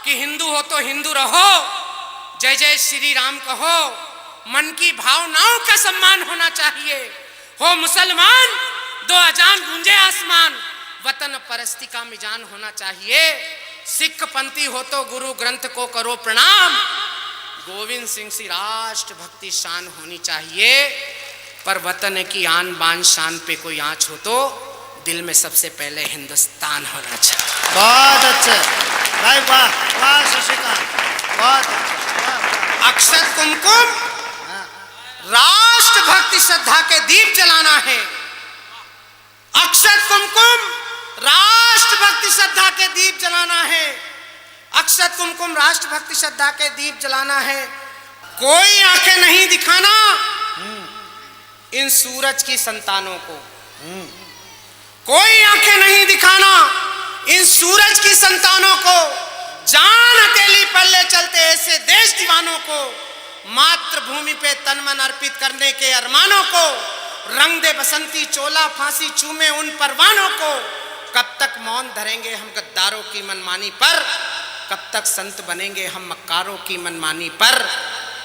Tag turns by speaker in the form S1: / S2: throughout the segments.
S1: कि हिंदू हो तो हिंदू रहो, जय जय श्री राम कहो, मन की भावनाओं का सम्मान होना चाहिए। हो मुसलमान, दो अजान गूंजे आसमान, वतन परस्ती का मिजान होना चाहिए। सिख पंथी हो तो गुरु ग्रंथ को करो प्रणाम, गोविंद सिंह सी राष्ट्र भक्ति शान होनी चाहिए। पर वतन की आन बान शान पे कोई आंच हो तो दिल में सबसे पहले हिंदुस्तान होना चाहिए।
S2: बहुत अच्छे भाई, वाह वाह शशिकांत, बहुत अच्छा।
S1: अक्षत कुमकुम, राष्ट्र भक्ति श्रद्धा के दीप जलाना है। अक्षत कुमकुम, राष्ट्र भक्ति श्रद्धा के दीप जलाना है। अक्षत कुमकुम, राष्ट्र भक्ति श्रद्धा के दीप जलाना है। कोई आंखें नहीं दिखाना इन सूरज की संतानों को, कोई आंखें नहीं दिखाना इन सूरज की संतानों को। जान अकेली पल्ले चलते ऐसे देश दीवानों को, मातृभूमि पे तन मन अर्पित करने के अरमानों को। रंग दे बसंती चोला, फांसी चूमे उन परवानों को। कब तक मौन धरेंगे हम गद्दारों की मनमानी पर, कब तक संत बनेंगे हम मक्कारों की मनमानी पर।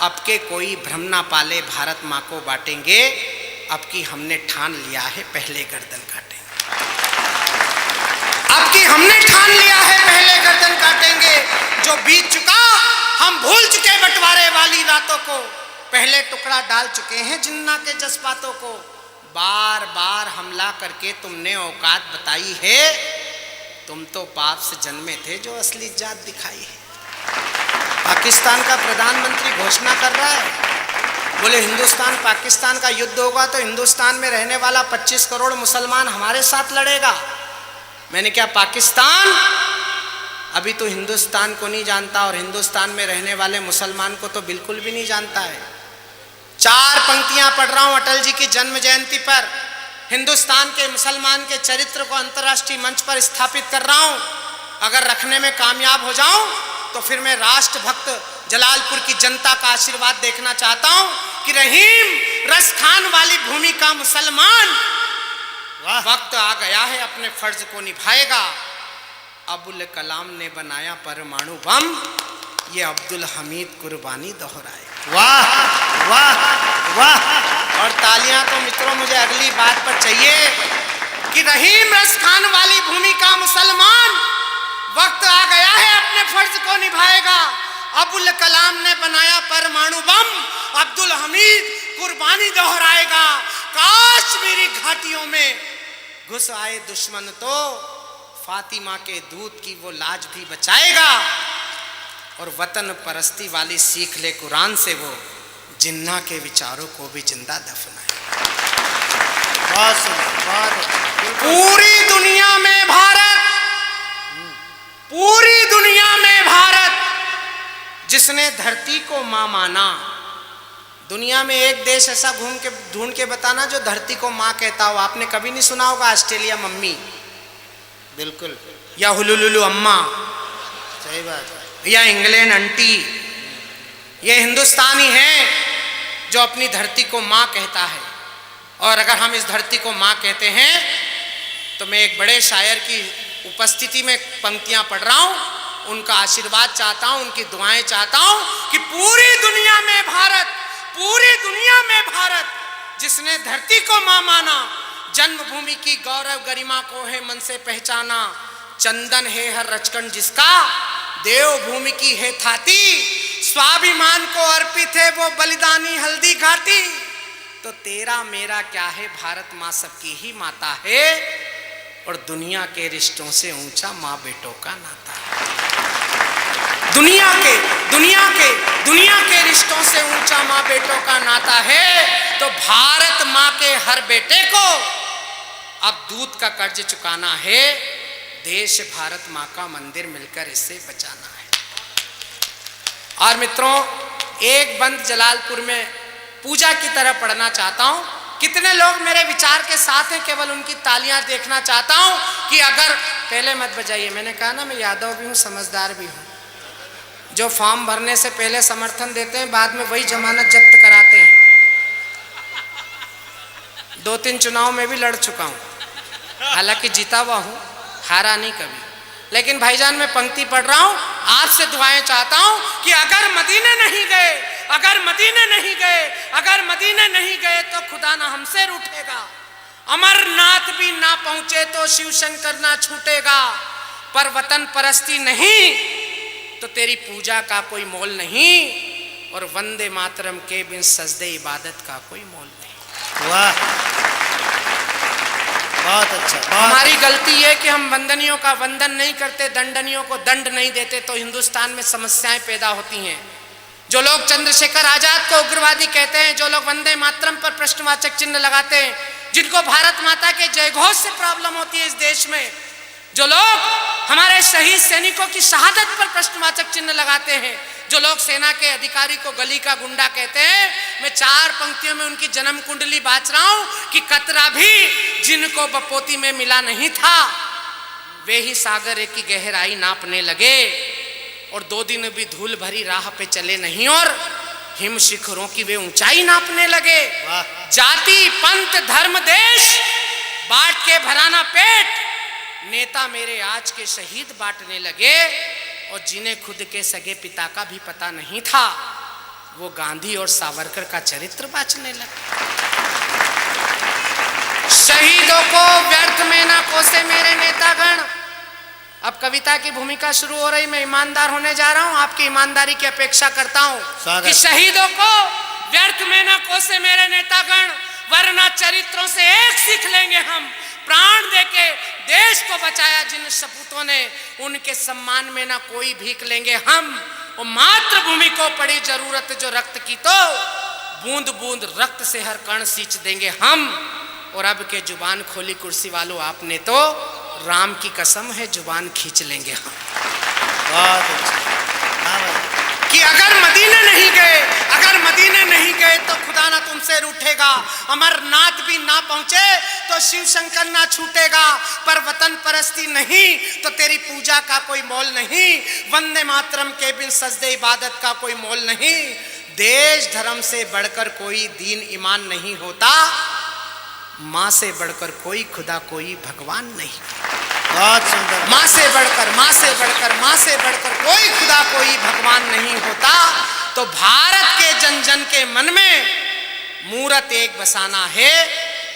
S1: अब के कोई भ्रम ना पाले, भारत माँ को बांटेंगे। अब की हमने ठान लिया है, पहले गर्दन काटेंगे। अब की हमने ठान लिया है, पहले गर्दन काटेंगे। जो बीत चुका हम भूल चुके बंटवारे वाली रातों को, पहले टुकड़ा डाल चुके हैं जिन्ना के जज्बातों को। बार बार हमला करके तुमने औकात बताई है, तुम तो पाप से जन्मे थे जो असली जात दिखाई है। पाकिस्तान का प्रधानमंत्री घोषणा कर रहा है, बोले हिंदुस्तान पाकिस्तान का युद्ध होगा तो हिंदुस्तान में रहने वाला 25 करोड़ मुसलमान हमारे साथ लड़ेगा। मैंने क्या, पाकिस्तान अभी तो हिंदुस्तान को नहीं जानता और हिंदुस्तान में रहने वाले मुसलमान को तो बिल्कुल भी नहीं जानता है। 4 पंक्तियां पढ़ रहा हूं अटल जी की जन्म जयंती पर। हिंदुस्तान के मुसलमान के चरित्र को अंतर्राष्ट्रीय मंच पर स्थापित कर रहा हूं। अगर रखने में कामयाब हो जाऊं तो फिर मैं राष्ट्रभक्त जलालपुर की जनता का आशीर्वाद देखना चाहता हूं कि रहीम रस खान वाली भूमि का मुसलमान वक्त आ गया है अपने फर्ज को निभाएगा। अबुल कलाम ने बनाया परमाणु बम, ये अब्दुल हमीद कुर्बानी दोहराए।
S2: वाह वाह वाह।
S1: और तालियां तो मित्रों मुझे अगली बात पर चाहिए कि रहीम रस खान वाली भूमि का मुसलमान वक्त आ गया है अपने फर्ज को निभाएगा। अबुल कलाम ने बनाया परमाणु बम, अब्दुल हमीद कुर्बानी दोहराएगा। कश्मीरी घाटियों में घुस आए दुश्मन तो फातिमा के दूध की वो लाज भी बचाएगा। और वतन परस्ती वाली सीख ले कुरान से, वो जिन्ना के विचारों को भी जिंदा दफनाएगा। पूरी दुनिया में भारत, पूरी दुनिया में भारत जिसने धरती को मां माना, दुनिया में एक देश ऐसा घूम के ढूंढ के बताना जो धरती को मां कहता हो। आपने कभी नहीं सुना होगा ऑस्ट्रेलिया मम्मी,
S2: बिल्कुल,
S1: या हुलुलुलु अम्मा,
S2: सही बात है,
S1: या इंग्लैंड आंटी। ये हिंदुस्तान ही है जो अपनी धरती को मां कहता है। और अगर हम इस धरती को मां कहते हैं तो मैं एक बड़े शायर की उपस्थिति में पंक्तियां पढ़ रहा हूं, उनका आशीर्वाद चाहता हूं, उनकी दुआएं चाहता हूं कि पूरी दुनिया में भारत, पूरी दुनिया में भारत जिसने धरती को मां माना, जन्मभूमि की गौरव गरिमा को है मन से पहचाना। चंदन है हर रचकन जिसका, देवभूमि की है थाती, स्वाभिमान को अर्पित है वो बलिदानी हल्दी घाटी। तो तेरा मेरा क्या है, भारत माँ सबकी ही माता है, और दुनिया के रिश्तों से ऊंचा माँ बेटों का नाता है। दुनिया के रिश्तों से ऊंचा माँ बेटों का नाता है। तो भारत माँ के हर बेटे को अब दूध का कर्ज चुकाना है। देश भारत माँ का मंदिर मिलकर इसे बचाना है। और मित्रों, एक बंद जलालपुर में पूजा की तरह पढ़ना चाहता हूं। कितने लोग मेरे विचार के साथ हैं, केवल उनकी तालियां देखना चाहता हूं कि अगर, पहले मत बजाइए, मैंने कहा ना मैं यादव भी हूं समझदार भी हूं। जो फॉर्म भरने से पहले समर्थन देते हैं बाद में वही जमानत जब्त कराते हैं। 2-3 चुनाव में भी लड़ चुका हूं, हालांकि जीता हुआ हूं, हारा नहीं कभी। लेकिन भाईजान मैं पंक्ति पढ़ रहा हूं, आपसे दुआएं चाहता हूं कि अगर मदीने नहीं गए, अगर मदीने नहीं गए, अगर मदीने नहीं गए तो खुदा ना हमसे रूठेगा। अमरनाथ भी ना पहुंचे तो शिव शंकर ना छूटेगा। पर वतन परस्ती नहीं तो तेरी पूजा का कोई मोल नहीं, और वंदे मातरम के बिन सजदे इबादत का कोई मोल नहीं।
S2: वाह, बहुत अच्छा।
S1: हमारी गलती है कि हम वंदनियों का वंदन नहीं करते, दंडनियों को दंड नहीं देते, तो हिंदुस्तान में समस्याएं पैदा होती हैं। जो लोग चंद्रशेखर आजाद को उग्रवादी कहते हैं, जो लोग वंदे मातरम पर प्रश्नवाचक चिन्ह लगाते हैं, जिनको भारत माता के जयघोष से प्रॉब्लम होती है इस देश में, जो लोग हमारे शहीद सैनिकों की शहादत पर प्रश्नवाचक चिन्ह लगाते हैं, जो लोग सेना के अधिकारी को गली का गुंडा कहते हैं, मैं 4 पंक्तियों में उनकी जन्म कुंडली बाँच रहा हूं कि कतरा भी जिनको बपोती में मिला नहीं था, वे ही सागर की गहराई नापने लगे, और 2 दिन भी धूल भरी राह पे चले नहीं, और हिम शिखरों की वे ऊंचाई नापने लगे। जाति पंथ धर्म देश बांट के भराना पेट, नेता मेरे आज के शहीद बांटने लगे, और जिन्हें खुद के सगे पिता का भी पता नहीं था, वो गांधी और सावरकर का चरित्र बांचने लगे। शहीदों को व्यर्थ में ना कोसे मेरे नेतागण। अब कविता की भूमिका शुरू हो रही, मैं ईमानदार होने जा रहा हूं, आपकी ईमानदारी की अपेक्षा करता हूं कि शहीदों को व्यर्थ में ना कोसे मेरे नेतागण, वरना चरित्रों से एक सीख लेंगे हम। प्राण देके देश को बचाया जिन सपूतों ने, उनके सम्मान में ना कोई भीख लेंगे हम। और मातृभूमि को पड़ी जरूरत जो रक्त की, तो बूंद बूंद रक्त से हर कण सींच देंगे हम। और अब के जुबान खोली कुर्सी वालों आपने, तो राम की कसम है जुबान खींच लेंगे हम।
S2: बहुत अच्छा।
S1: कि अगर मदीने नहीं गए, अगर मदीने नहीं गए तो खुदा ना तुमसे रूठेगा। अमरनाथ भी ना पहुंचे तो शिव शंकर ना छूटेगा। पर वतन परस्ती नहीं तो तेरी पूजा का कोई मोल नहीं। वंदे मातरम के बिन सजदे इबादत का कोई मोल नहीं। देश धर्म से बढ़कर कोई दीन ईमान नहीं होता। माँ से बढ़कर कोई खुदा कोई भगवान नहीं।
S2: बहुत सुंदर।
S1: माँ से बढ़कर, माँ से बढ़कर, माँ से बढ़कर कोई खुदा कोई भगवान नहीं होता। तो भारत के जन जन के मन में मूरत एक बसाना है।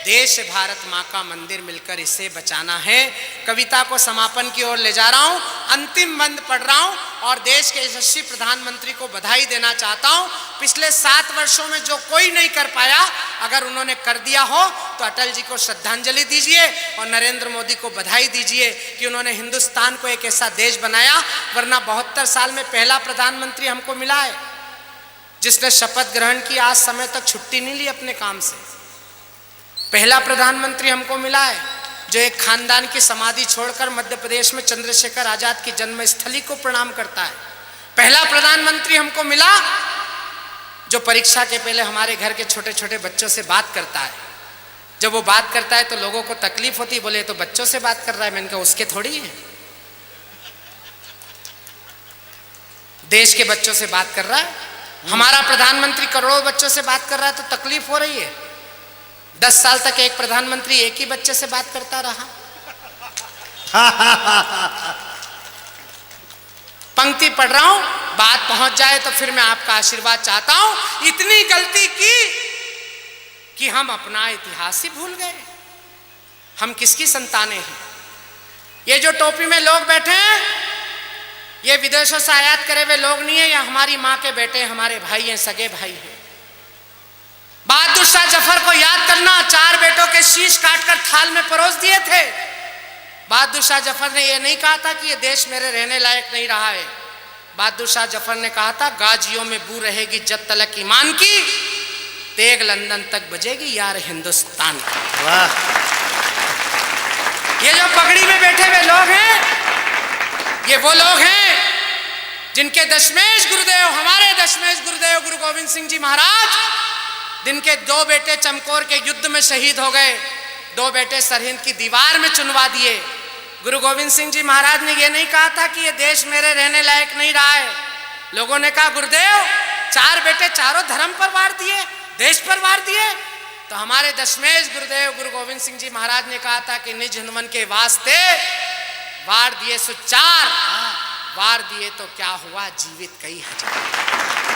S1: देश भारत माँ का मंदिर मिलकर इसे बचाना है। कविता को समापन की ओर ले जा रहा हूँ, अंतिम बंद पढ़ रहा हूँ और देश के यशस्वी प्रधानमंत्री को बधाई देना चाहता हूँ। पिछले 7 वर्षों में जो कोई नहीं कर पाया, अगर उन्होंने कर दिया हो तो अटल जी को श्रद्धांजलि दीजिए और नरेंद्र मोदी को बधाई दीजिए कि उन्होंने हिंदुस्तान को एक ऐसा देश बनाया। वरना 72 साल में पहला प्रधानमंत्री हमको मिला है जिसने शपथ ग्रहण की, आज समय तक छुट्टी नहीं ली अपने काम से। पहला प्रधानमंत्री हमको मिला है जो एक खानदान की समाधि छोड़कर मध्य प्रदेश में चंद्रशेखर आजाद की जन्मस्थली को प्रणाम करता है। पहला प्रधानमंत्री हमको मिला जो परीक्षा के पहले हमारे घर के छोटे छोटे बच्चों से बात करता है। जब वो बात करता है तो लोगों को तकलीफ होती, बोले तो बच्चों से बात कर रहा है। मैंने कहा उसके थोड़ी है, देश के बच्चों से बात कर रहा है। हमारा प्रधानमंत्री करोड़ों बच्चों से बात कर रहा है तो तकलीफ हो रही है। 10 साल तक एक प्रधानमंत्री एक ही बच्चे से बात करता रहा। पंक्ति पढ़ रहा हूं, बात पहुंच जाए तो फिर मैं आपका आशीर्वाद चाहता हूं। इतनी गलती की कि हम अपना इतिहास ही भूल गए। हम किसकी संतानें हैं? ये जो टोपी में लोग बैठे हैं, ये विदेशों से आयात करे हुए लोग नहीं है। या हमारी माँ के बेटे, हमारे भाई हैं, सगे भाई हैं। बहादुर शाह जफर को याद करना, 4 बेटों के शीश काटकर थाल में परोस दिए थे। बहादुर शाह जफर ने यह नहीं कहा था कि यह देश मेरे रहने लायक नहीं रहा है। बहादुर शाह जफर ने कहा था, गाजियों में बू रहेगी जब तलक ईमान की, तेग लंदन तक बजेगी यार हिंदुस्तान की।
S2: वाह।
S1: ये जो पगड़ी में बैठे हुए लोग हैं, ये वो लोग हैं जिनके दशमेश गुरुदेव, हमारे दशमेश गुरुदेव गुरु गोविंद सिंह जी महाराज, जिनके 2 बेटे चमकौर के युद्ध में शहीद हो गए, 2 बेटे सरहिंद की दीवार में चुनवा दिए। गुरु गोविंद सिंह जी महाराज ने यह नहीं कहा था कि यह देश मेरे रहने लायक नहीं रहा है। लोगों ने कहा, गुरुदेव 4 बेटे चारों धर्म पर वार दिए, देश पर वार दिए। तो हमारे दशमेश गुरुदेव गुरु गोविंद सिंह जी महाराज ने कहा था कि निज हनुमन के वास्ते वार दिए सुचार, वार दिए तो क्या हुआ, जीवित कई हजार।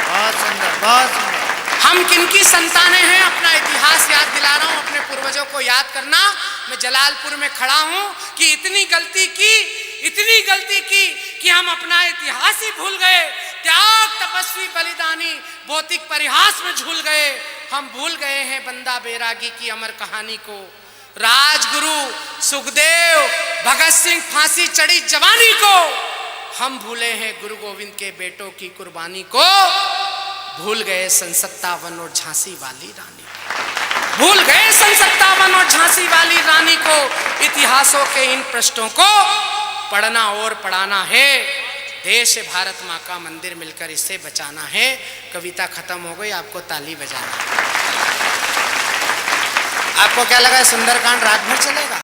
S2: बहुत सुंदर, बहुत सुंदर।
S1: हम किनकी संतानें हैं, अपना इतिहास याद दिला रहा हूं, अपने पूर्वजों को याद करना। मैं जलालपुर में खड़ा हूं कि इतनी गलती की कि हम अपना इतिहास ही भूल गए। त्याग तपस्वी बलिदानी भौतिक परिहास में झूल गए। हम भूल गए हैं बंदा बैरागी की अमर कहानी को। राजगुरु सुखदेव भगत सिंह फांसी चढ़ी जवानी को। हम भूले हैं गुरु गोविंद के बेटों की कुर्बानी को। भूल गए सन 57 और झांसी वाली रानी, भूल गए सन 57 और झांसी वाली रानी को। इतिहासों के इन पृष्ठों को पढ़ना और पढ़ाना है। देश भारत माँ का मंदिर मिलकर इसे बचाना है। कविता खत्म हो गई, आपको ताली बजाना। आपको क्या लगा सुंदरकांड रात भर चलेगा?